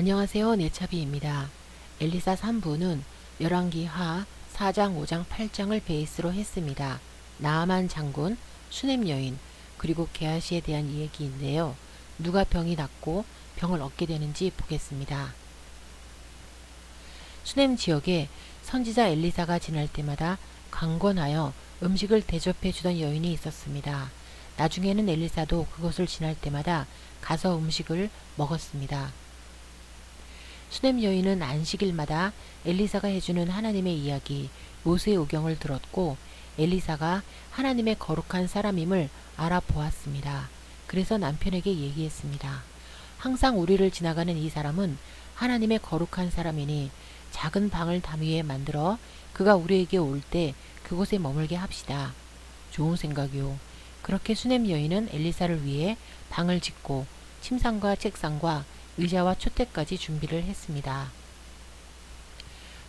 안녕하세요. 네차비입니다. 엘리사 3부는 열왕기하 4장, 5장, 8장을 베이스로 했습니다. 나아만 장군, 수넴 여인, 그리고 게하시에 대한 이야기인데요. 누가 병이 낫고 병을 얻게 되는지 보겠습니다. 수넴 지역에 선지자 엘리사가 지날 때마다 강권하여 음식을 대접해 주던 여인이 있었습니다. 나중에는 엘리사도 그곳을 지날 때마다 가서 음식을 먹었습니다. 수넴 여인은 안식일마다 엘리사가 해주는 하나님의 이야기, 모세의 오경을 들었고 엘리사가 하나님의 거룩한 사람임을 알아보았습니다. 그래서 남편에게 얘기했습니다. 항상 우리를 지나가는 이 사람은 하나님의 거룩한 사람이니 작은 방을 담 위에 만들어 그가 우리에게 올 때 그곳에 머물게 합시다. 좋은 생각이요. 그렇게 수넴 여인은 엘리사를 위해 방을 짓고 침상과 책상과 의자와 촛대까지 준비를 했습니다.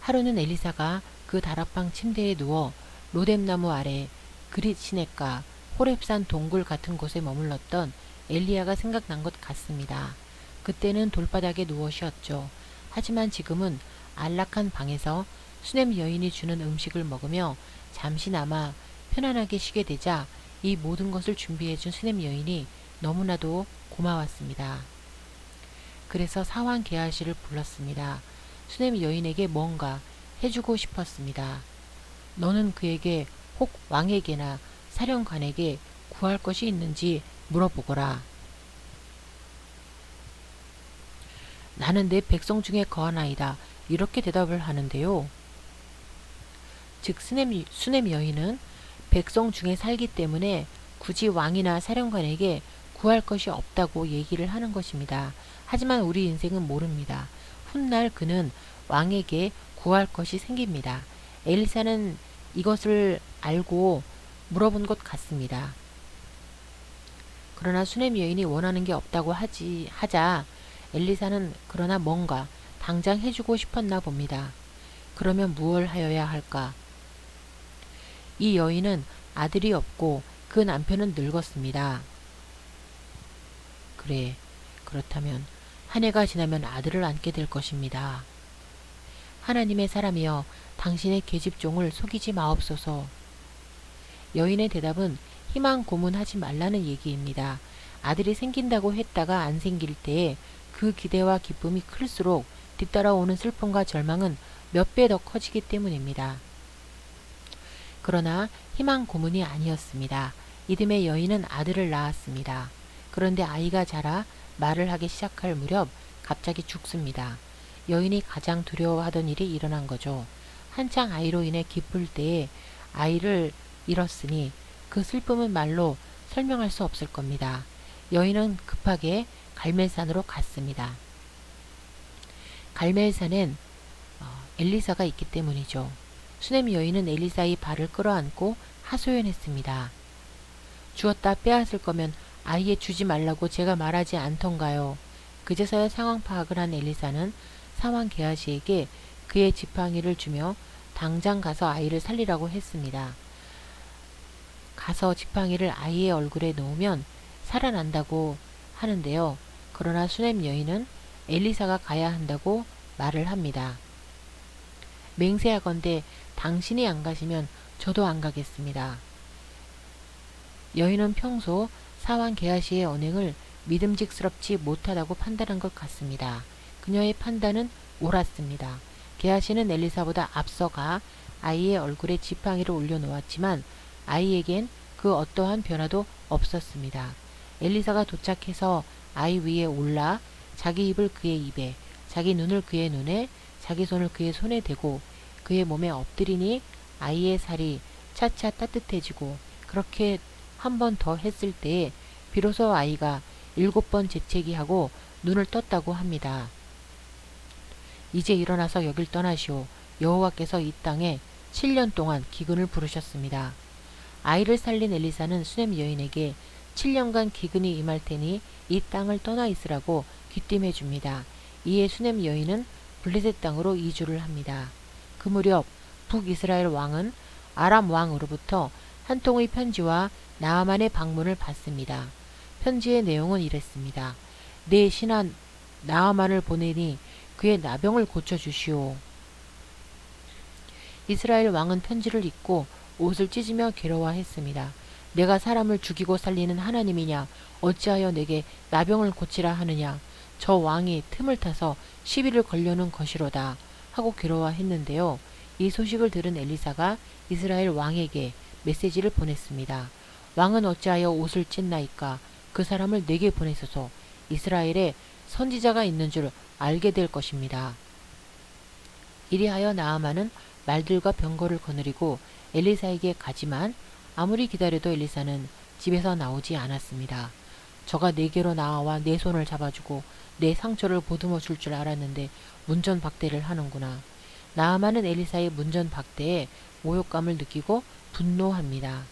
하루는 엘리사가 그 다락방 침대에 누워 로뎀나무 아래 그릿 시냇가 호렙산 동굴 같은 곳에 머물렀던 엘리야가 생각난 것 같습니다. 그때는 돌바닥에 누워 쉬었죠. 하지만 지금은 안락한 방에서 수넴 여인이 주는 음식을 먹으며 잠시나마 편안하게 쉬게 되자 이 모든 것을 준비해준 수넴 여인이 너무나도 고마웠습니다. 그래서 사환 게하시를 불렀습니다. 수넴 여인에게 뭔가 해주고 싶었습니다. 너는 그에게 혹 왕에게나 사령관에게 구할 것이 있는지 물어보거라. 나는 내 백성 중에 거하나이다. 이렇게 대답을 하는데요. 즉 수넴 여인은 백성 중에 살기 때문에 굳이 왕이나 사령관에게 구할 것이 없다고 얘기를 하는 것입니다. 하지만 우리 인생은 모릅니다. 훗날 그는 왕에게 구할 것이 생깁니다. 엘리사는 이것을 알고 물어본 것 같습니다. 그러나 수넴 여인이 원하는 게 없다고 하자 엘리사는 그러나 뭔가 당장 해주고 싶었나 봅니다. 그러면 무얼 하여야 할까? 이 여인은 아들이 없고 그 남편은 늙었습니다. 그래, 그렇다면 한 해가 지나면 아들을 안게 될 것입니다. 하나님의 사람이여 당신의 계집종을 속이지 마옵소서. 여인의 대답은 희망 고문하지 말라는 얘기입니다. 아들이 생긴다고 했다가 안 생길 때에 그 기대와 기쁨이 클수록 뒤따라오는 슬픔과 절망은 몇 배 더 커지기 때문입니다. 그러나 희망 고문이 아니었습니다. 이듬해 여인은 아들을 낳았습니다. 그런데 아이가 자라 말을 하기 시작할 무렵 갑자기 죽습니다. 여인이 가장 두려워하던 일이 일어난 거죠. 한창 아이로 인해 기쁠 때에 아이를 잃었으니 그 슬픔은 말로 설명할 수 없을 겁니다. 여인은 급하게 갈멜산으로 갔습니다. 갈멜산엔 엘리사가 있기 때문이죠. 수넴 여인은 엘리사의 발을 끌어안고 하소연했습니다. 주었다 빼앗을 거면 아예 주지 말라고 제가 말하지 않던가요. 그제서야 상황 파악을 한 엘리사는 사환 게하시에게 그의 지팡이를 주며 당장 가서 아이를 살리라고 했습니다. 가서 지팡이를 아이의 얼굴에 놓으면 살아난다고 하는데요. 그러나 수넴 여인은 엘리사가 가야 한다고 말을 합니다. 맹세하건대 당신이 안 가시면 저도 안 가겠습니다. 여인은 평소 사환 게하시의 언행을 믿음직스럽지 못하다고 판단한 것 같습니다. 그녀의 판단은 옳았습니다. 게하시는 엘리사보다 앞서가 아이의 얼굴에 지팡이를 올려놓았지만 아이에겐 그 어떠한 변화도 없었습니다. 엘리사가 도착해서 아이 위에 올라 자기 입을 그의 입에, 자기 눈을 그의 눈에, 자기 손을 그의 손에 대고 그의 몸에 엎드리니 아이의 살이 차차 따뜻해지고 그렇게 한 번 더 했을 때에 비로소 아이가 7번 재채기하고 눈을 떴다고 합니다. 이제 일어나서 여길 떠나시오. 여호와께서 이 땅에 7년 동안 기근을 부르셨습니다. 아이를 살린 엘리사는 수넴 여인에게 7년간 기근이 임할 테니 이 땅을 떠나 있으라고 귀띔해 줍니다. 이에 수넴 여인은 블레셋 땅으로 이주를 합니다. 그 무렵 북이스라엘 왕은 아람 왕으로부터 한 통의 편지와 나아만의 방문을 받습니다. 편지의 내용은 이랬습니다. 내 신하 나아만을 보내니 그의 나병을 고쳐주시오. 이스라엘 왕은 편지를 읽고 옷을 찢으며 괴로워했습니다. 내가 사람을 죽이고 살리는 하나님이냐? 어찌하여 내게 나병을 고치라 하느냐? 저 왕이 틈을 타서 시비를 걸려는 것이로다 하고 괴로워했는데요. 이 소식을 들은 엘리사가 이스라엘 왕에게 메시지를 보냈습니다. 왕은 어찌하여 옷을 찢나이까? 그 사람을 내게 보내소서. 이스라엘에 선지자가 있는 줄 알게 될 것입니다. 이리하여 나아만은 말들과 병거를 거느리고 엘리사에게 가지만 아무리 기다려도 엘리사는 집에서 나오지 않았습니다. 저가 내게로 나와 내 손을 잡아주고 내 상처를 보듬어 줄 줄 알았는데 문전박대를 하는구나. 나아만은 엘리사의 문전박대에 모욕감을 느끼고 분노합니다.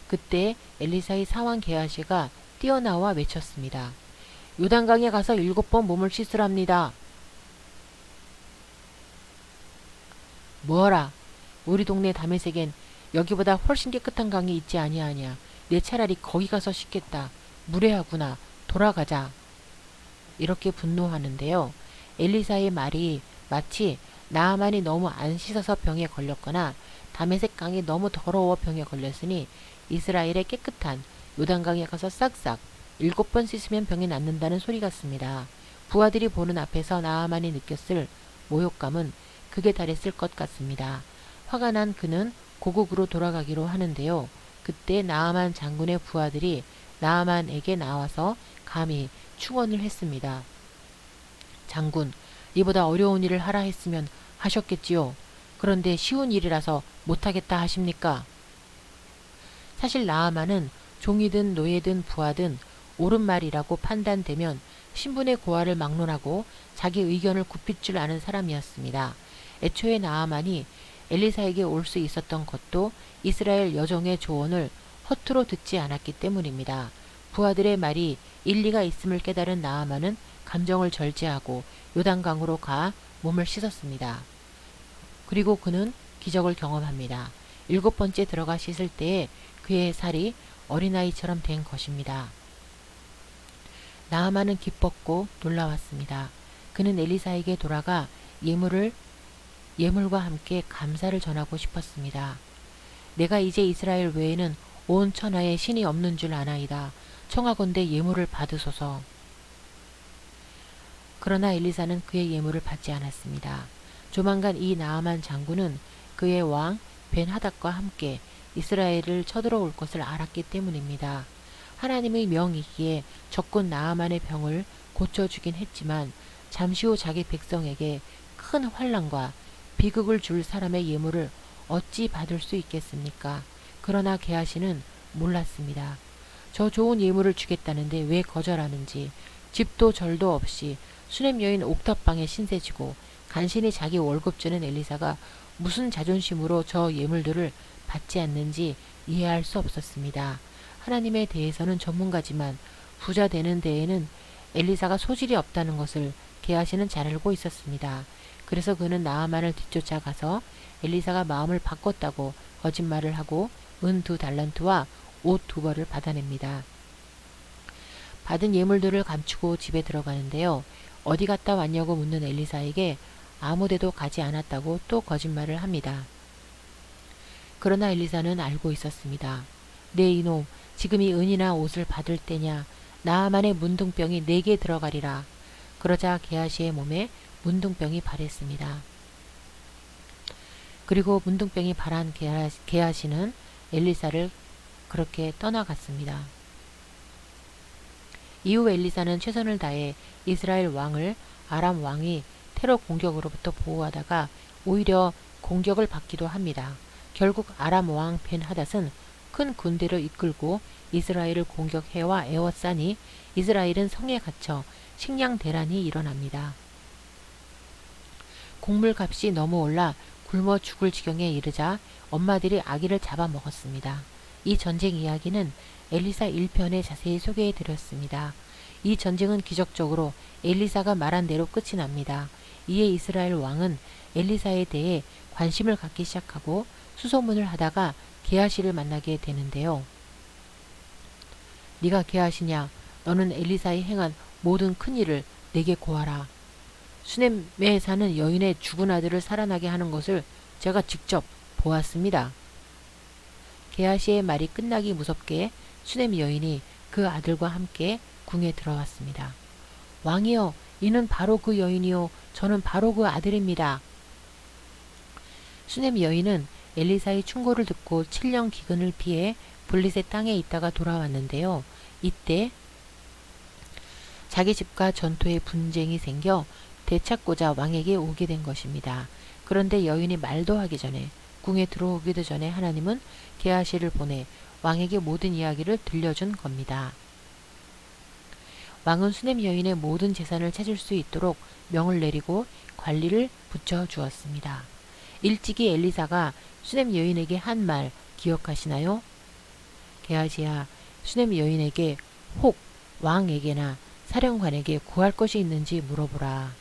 그때 엘리사의 사환 게하시가 뛰어나와 외쳤습니다. 요단강에 가서 7번 몸을 씻으랍니다. 뭐라? 우리 동네 다메섹엔 여기보다 훨씬 깨끗한 강이 있지 아니하냐. 내 차라리 거기 가서 씻겠다. 무례하구나. 돌아가자. 이렇게 분노하는데요. 엘리사의 말이 마치 나아만이 너무 안 씻어서 병에 걸렸거나 다메섹 강이 너무 더러워 병에 걸렸으니 이스라엘의 깨끗한 요단강에 가서 싹싹 7번 씻으면 병이 낫는다는 소리 같습니다. 부하들이 보는 앞에서 나아만이 느꼈을 모욕감은 극에 달했을 것 같습니다. 화가 난 그는 고국으로 돌아가기로 하는데요. 그때 나아만 장군의 부하들이 나아만에게 나와서 감히 충언을 했습니다. 장군, 이보다 어려운 일을 하라 했으면 하셨겠지요. 그런데 쉬운 일이라서 못하겠다 하십니까? 사실 나아만은 종이든 노예든 부하든 옳은 말이라고 판단되면 신분의 고하를 막론하고 자기 의견을 굽힐 줄 아는 사람이었습니다. 애초에 나아만이 엘리사에게 올 수 있었던 것도 이스라엘 여종의 조언을 허투루 듣지 않았기 때문입니다. 부하들의 말이 일리가 있음을 깨달은 나아만은 감정을 절제하고 요단강으로 가 몸을 씻었습니다. 그리고 그는 기적을 경험합니다. 7번째 들어가 씻을 때에 그의 살이 어린아이처럼 된 것입니다. 나아만은 기뻤고 놀라웠습니다. 그는 엘리사에게 돌아가 예물과 함께 감사를 전하고 싶었습니다. 내가 이제 이스라엘 외에는 온 천하에 신이 없는 줄 아나이다. 청하건대 예물을 받으소서. 그러나 엘리사는 그의 예물을 받지 않았습니다. 조만간 이 나아만 장군은 그의 왕 벤하닷과 함께 이스라엘을 쳐들어올 것을 알았기 때문입니다. 하나님의 명이기에 적군 나아만의 병을 고쳐주긴 했지만 잠시 후 자기 백성에게 큰 환난과 비극을 줄 사람의 예물을 어찌 받을 수 있겠습니까? 그러나 게하시는 몰랐습니다. 저 좋은 예물을 주겠다는데 왜 거절하는지, 집도 절도 없이 수냄 여인 옥탑방에 신세지고 간신히 자기 월급 주는 엘리사가 무슨 자존심으로 저 예물들을 받지 않는지 이해할 수 없었습니다. 하나님에 대해서는 전문가지만 부자 되는 데에는 엘리사가 소질이 없다는 것을 게하시는 잘 알고 있었습니다. 그래서 그는 나아만을 뒤쫓아가서 엘리사가 마음을 바꿨다고 거짓말을 하고 은 2달란트와 옷 2벌을 받아냅니다. 받은 예물들을 감추고 집에 들어가는데요. 어디 갔다 왔냐고 묻는 엘리사에게 아무데도 가지 않았다고 또 거짓말을 합니다. 그러나 엘리사는 알고 있었습니다. 네 이놈, 지금이 은이나 옷을 받을 때냐. 나아만의 문둥병이 내게 들어가리라. 그러자 게하시의 몸에 문둥병이 발했습니다. 그리고 문둥병이 발한 게하시는 엘리사를 그렇게 떠나갔습니다. 이후 엘리사는 최선을 다해 이스라엘 왕을 아람 왕이 테러 공격으로부터 보호하다가 오히려 공격을 받기도 합니다. 결국 아람 왕 벤하닷은 큰 군대를 이끌고 이스라엘을 공격해와 에워싸니 이스라엘은 성에 갇혀 식량 대란이 일어납니다. 곡물값이 너무 올라 굶어 죽을 지경에 이르자 엄마들이 아기를 잡아먹었습니다. 이 전쟁 이야기는 엘리사 1편에 자세히 소개해 드렸습니다. 이 전쟁은 기적적으로 엘리사가 말한 대로 끝이 납니다. 이에 이스라엘 왕은 엘리사에 대해 관심을 갖기 시작하고 수소문을 하다가 게하시를 만나게 되는데요. 네가 게하시냐? 너는 엘리사의 행한 모든 큰일을 내게 고하라. 수넴에 사는 여인의 죽은 아들을 살아나게 하는 것을 제가 직접 보았습니다. 게하시의 말이 끝나기 무섭게 수넴 여인이 그 아들과 함께 궁에 들어왔습니다. 왕이여, 이는 바로 그 여인이요, 저는 바로 그 아들입니다. 수넴 여인은 엘리사의 충고를 듣고 7년 기근을 피해 블릿의 땅에 있다가 돌아왔는데요. 이때 자기 집과 전토에 분쟁이 생겨 되찾고자 왕에게 오게 된 것입니다. 그런데 여인이 말도 하기 전에, 궁에 들어오기도 전에 하나님은 게하시를 보내 왕에게 모든 이야기를 들려준 겁니다. 왕은 수넴 여인의 모든 재산을 찾을 수 있도록 명을 내리고 관리를 붙여 주었습니다. 일찍이 엘리사가 수넴 여인에게 한 말 기억하시나요? 게하시야, 수넴 여인에게 혹 왕에게나 사령관에게 구할 것이 있는지 물어보라.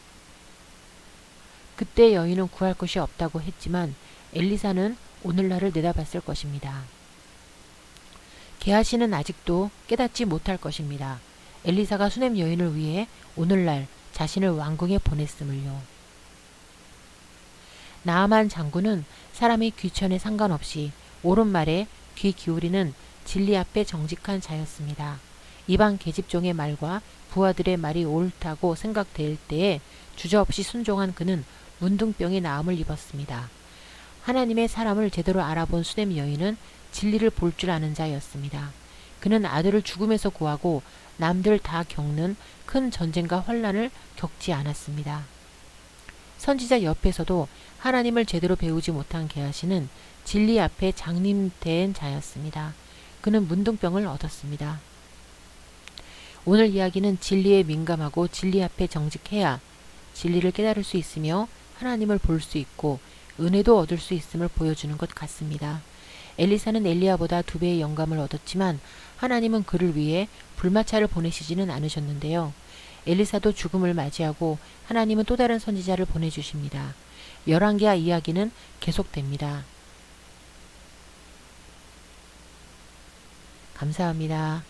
그때 여인은 구할 것이 없다고 했지만 엘리사는 오늘날을 내다봤을 것입니다. 게하시는 아직도 깨닫지 못할 것입니다. 엘리사가 수넴 여인을 위해 오늘날 자신을 왕궁에 보냈음을요. 나아만 장군은 사람의 귀천에 상관없이 옳은 말에 귀 기울이는 진리 앞에 정직한 자였습니다. 이방 계집종의 말과 부하들의 말이 옳다고 생각될 때에 주저없이 순종한 그는 문둥병이 나음을 입었습니다. 하나님의 사람을 제대로 알아본 수넴 여인은 진리를 볼 줄 아는 자였습니다. 그는 아들을 죽음에서 구하고 남들 다 겪는 큰 전쟁과 환란을 겪지 않았습니다. 선지자 옆에서도 하나님을 제대로 배우지 못한 게하시는 진리 앞에 장님된 자였습니다. 그는 문둥병을 얻었습니다. 오늘 이야기는 진리에 민감하고 진리 앞에 정직해야 진리를 깨달을 수 있으며 하나님을 볼 수 있고 은혜도 얻을 수 있음을 보여주는 것 같습니다. 엘리사는 엘리야보다 2배의 영감을 얻었지만 하나님은 그를 위해 불마차를 보내시지는 않으셨는데요. 엘리사도 죽음을 맞이하고 하나님은 또 다른 선지자를 보내주십니다. 열왕기하 이야기는 계속됩니다. 감사합니다.